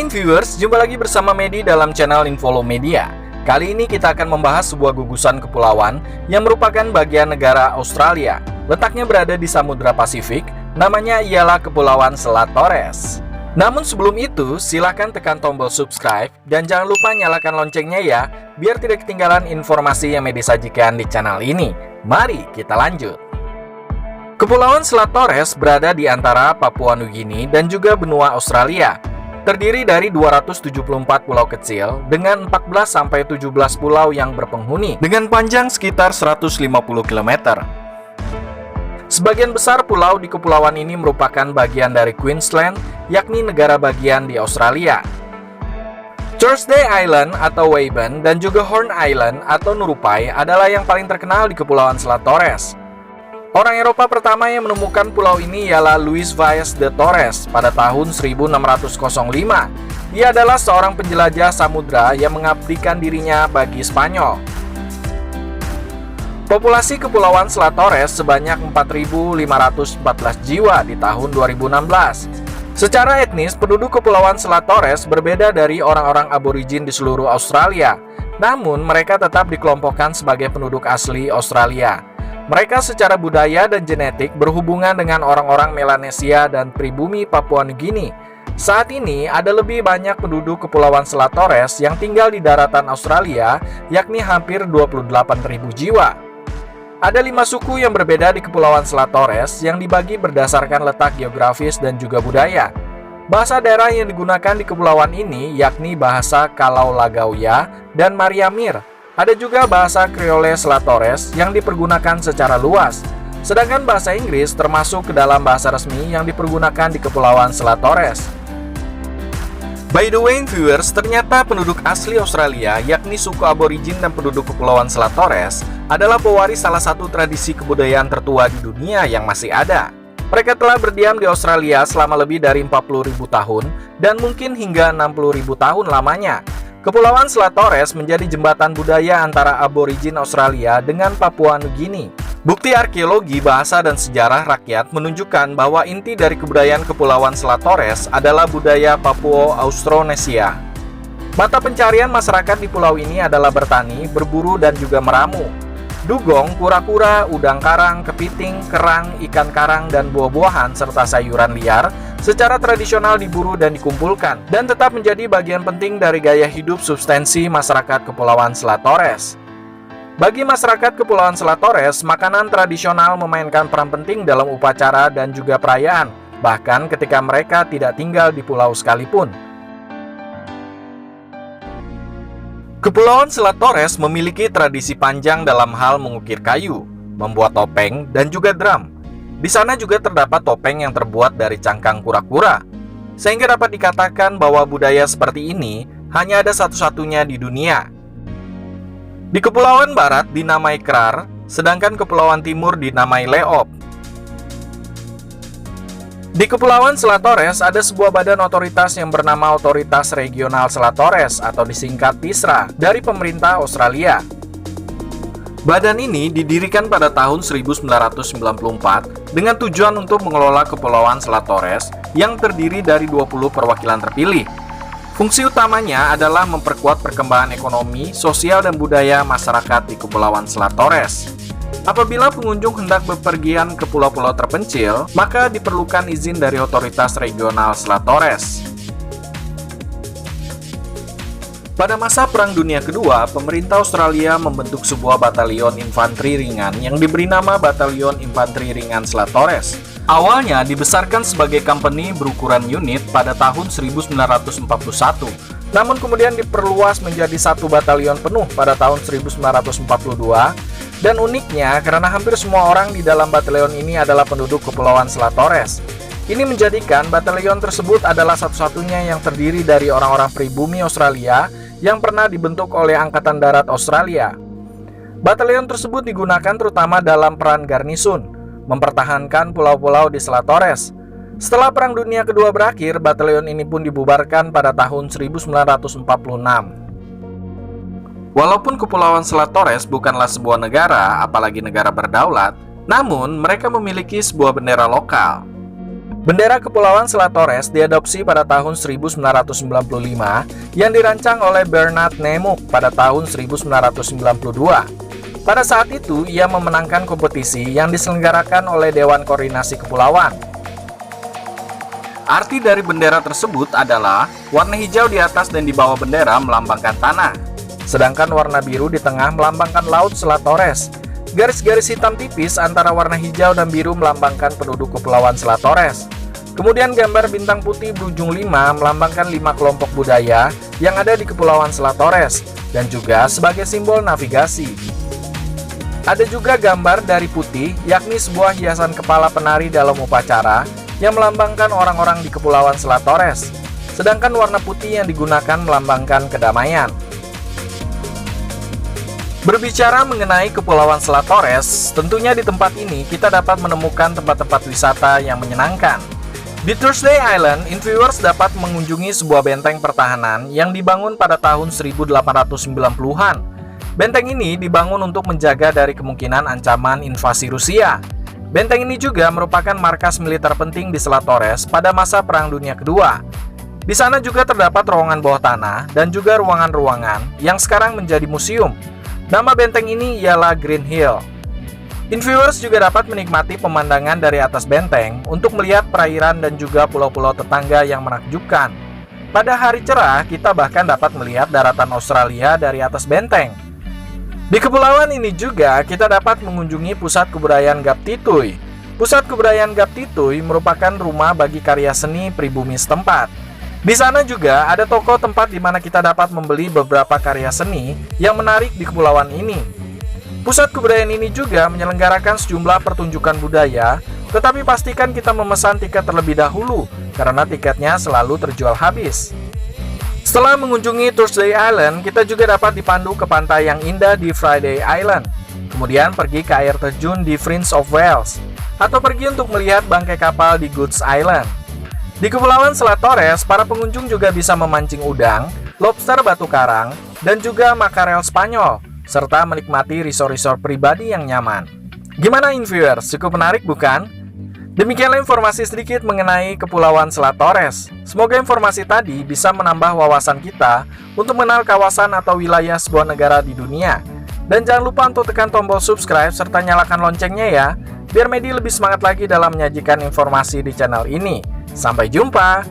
Wain viewers, jumpa lagi bersama Medi dalam channel Infolo Media. Kali ini kita akan membahas sebuah gugusan kepulauan yang merupakan bagian negara Australia. Letaknya berada di Samudra Pasifik, namanya ialah Kepulauan Selat Torres. Namun sebelum itu, silahkan tekan tombol subscribe dan jangan lupa nyalakan loncengnya ya, biar tidak ketinggalan informasi yang Medi sajikan di channel ini. Mari kita lanjut. Kepulauan Selat Torres berada di antara Papua Nugini dan juga Benua Australia. Terdiri dari 274 pulau kecil dengan 14-17 pulau yang berpenghuni dengan panjang sekitar 150 km. Sebagian besar pulau di kepulauan ini merupakan bagian dari Queensland, yakni negara bagian di Australia. Thursday Island atau Weiban dan juga Horn Island atau Nurupai adalah yang paling terkenal di Kepulauan Selat Torres. Orang Eropa pertama yang menemukan pulau ini ialah Luis Vaez de Torres pada tahun 1605. Ia adalah seorang penjelajah samudra yang mengabdikan dirinya bagi Spanyol. Populasi Kepulauan Selat Torres sebanyak 4.514 jiwa di tahun 2016. Secara etnis, penduduk Kepulauan Selat Torres berbeda dari orang-orang Aborigin di seluruh Australia. Namun, mereka tetap dikelompokkan sebagai penduduk asli Australia. Mereka secara budaya dan genetik berhubungan dengan orang-orang Melanesia dan pribumi Papua Nugini. Saat ini ada lebih banyak penduduk Kepulauan Selat Torres yang tinggal di daratan Australia, yakni hampir 28.000 jiwa. Ada 5 suku yang berbeda di Kepulauan Selat Torres yang dibagi berdasarkan letak geografis dan juga budaya. Bahasa daerah yang digunakan di kepulauan ini yakni bahasa Kalau-Lagauya dan Mariamir. Ada juga bahasa Creole Selat Torres yang dipergunakan secara luas. Sedangkan bahasa Inggris termasuk ke dalam bahasa resmi yang dipergunakan di Kepulauan Selat Torres. By the way viewers, ternyata penduduk asli Australia yakni suku Aborigin dan penduduk Kepulauan Selat Torres adalah pewaris salah satu tradisi kebudayaan tertua di dunia yang masih ada. Mereka telah berdiam di Australia selama lebih dari 40.000 tahun dan mungkin hingga 60.000 tahun lamanya. Kepulauan Selat Torres menjadi jembatan budaya antara Aborigin Australia dengan Papua Nugini. Bukti arkeologi, bahasa, dan sejarah rakyat menunjukkan bahwa inti dari kebudayaan Kepulauan Selat Torres adalah budaya Papua Austronesia. Mata pencarian masyarakat di pulau ini adalah bertani, berburu, dan juga meramu. Dugong, kura-kura, udang karang, kepiting, kerang, ikan karang, dan buah-buahan serta sayuran liar secara tradisional diburu dan dikumpulkan dan tetap menjadi bagian penting dari gaya hidup substansi masyarakat Kepulauan Selat Torres. Bagi masyarakat Kepulauan Selat Torres, makanan tradisional memainkan peran penting dalam upacara dan juga perayaan, bahkan ketika mereka tidak tinggal di pulau sekalipun. Kepulauan Selat Torres memiliki tradisi panjang dalam hal mengukir kayu, membuat topeng, dan juga drum. Di sana juga terdapat topeng yang terbuat dari cangkang kura-kura, sehingga dapat dikatakan bahwa budaya seperti ini hanya ada satu-satunya di dunia. Di Kepulauan Barat dinamai Krar, sedangkan Kepulauan Timur dinamai Leop. Di Kepulauan Selat Torres ada sebuah badan otoritas yang bernama Otoritas Regional Selat Torres atau disingkat TISRA dari pemerintah Australia. Badan ini didirikan pada tahun 1994 dengan tujuan untuk mengelola Kepulauan Selat Torres yang terdiri dari 20 perwakilan terpilih. Fungsi utamanya adalah memperkuat perkembangan ekonomi, sosial, dan budaya masyarakat di Kepulauan Selat Torres. Apabila pengunjung hendak bepergian ke pulau-pulau terpencil, maka diperlukan izin dari Otoritas Regional Selat Torres. Pada masa Perang Dunia Kedua, pemerintah Australia membentuk sebuah batalion infanteri ringan yang diberi nama Batalion Infanteri Ringan Selat Torres. Awalnya dibesarkan sebagai company berukuran unit pada tahun 1941, namun kemudian diperluas menjadi satu batalion penuh pada tahun 1942, dan uniknya karena hampir semua orang di dalam batalion ini adalah penduduk Kepulauan Selat Torres. Ini menjadikan batalion tersebut adalah satu-satunya yang terdiri dari orang-orang pribumi Australia yang pernah dibentuk oleh Angkatan Darat Australia. Batalion tersebut digunakan terutama dalam peran garnisun, mempertahankan pulau-pulau di Selat Torres. Setelah Perang Dunia Kedua berakhir, batalion ini pun dibubarkan pada tahun 1946. Walaupun Kepulauan Selat Torres bukanlah sebuah negara, apalagi negara berdaulat, namun mereka memiliki sebuah bendera lokal. Bendera Kepulauan Selat Torres diadopsi pada tahun 1995 yang dirancang oleh Bernard Nemuk pada tahun 1992. Pada saat itu, ia memenangkan kompetisi yang diselenggarakan oleh Dewan Koordinasi Kepulauan. Arti dari bendera tersebut adalah warna hijau di atas dan di bawah bendera melambangkan tanah, sedangkan warna biru di tengah melambangkan Laut Selat Torres. Garis-garis hitam tipis antara warna hijau dan biru melambangkan penduduk Kepulauan Selat Torres. Kemudian gambar bintang putih berujung 5 melambangkan 5 kelompok budaya yang ada di Kepulauan Selat Torres dan juga sebagai simbol navigasi. Ada juga gambar dari putih, yakni sebuah hiasan kepala penari dalam upacara yang melambangkan orang-orang di Kepulauan Selat Torres. Sedangkan warna putih yang digunakan melambangkan kedamaian. Berbicara mengenai Kepulauan Selat Torres, tentunya di tempat ini kita dapat menemukan tempat-tempat wisata yang menyenangkan. Di Thursday Island, viewers dapat mengunjungi sebuah benteng pertahanan yang dibangun pada tahun 1890-an. Benteng ini dibangun untuk menjaga dari kemungkinan ancaman invasi Rusia. Benteng ini juga merupakan markas militer penting di Selat Torres pada masa Perang Dunia Kedua. Di sana juga terdapat ruangan bawah tanah dan juga ruangan-ruangan yang sekarang menjadi museum. Nama benteng ini ialah Green Hill. Viewers juga dapat menikmati pemandangan dari atas benteng untuk melihat perairan dan juga pulau-pulau tetangga yang menakjubkan. Pada hari cerah, kita bahkan dapat melihat daratan Australia dari atas benteng. Di kepulauan ini juga kita dapat mengunjungi pusat kebudayaan Gaptituy. Pusat kebudayaan Gaptituy merupakan rumah bagi karya seni pribumi setempat. Di sana juga ada toko tempat di mana kita dapat membeli beberapa karya seni yang menarik di kepulauan ini. Pusat kebudayaan ini juga menyelenggarakan sejumlah pertunjukan budaya, tetapi pastikan kita memesan tiket terlebih dahulu karena tiketnya selalu terjual habis. Setelah mengunjungi Thursday Island, kita juga dapat dipandu ke pantai yang indah di Friday Island, kemudian pergi ke air terjun di Prince of Wales, atau pergi untuk melihat bangkai kapal di Goods Island. Di Kepulauan Selat Torres, para pengunjung juga bisa memancing udang, lobster batu karang, dan juga makarel Spanyol, serta menikmati resort-resort pribadi yang nyaman. Gimana viewers? Cukup menarik bukan? Demikianlah informasi sedikit mengenai Kepulauan Selat Torres. Semoga informasi tadi bisa menambah wawasan kita untuk mengenal kawasan atau wilayah sebuah negara di dunia. Dan jangan lupa untuk tekan tombol subscribe serta nyalakan loncengnya ya, biar Medi lebih semangat lagi dalam menyajikan informasi di channel ini. Sampai jumpa!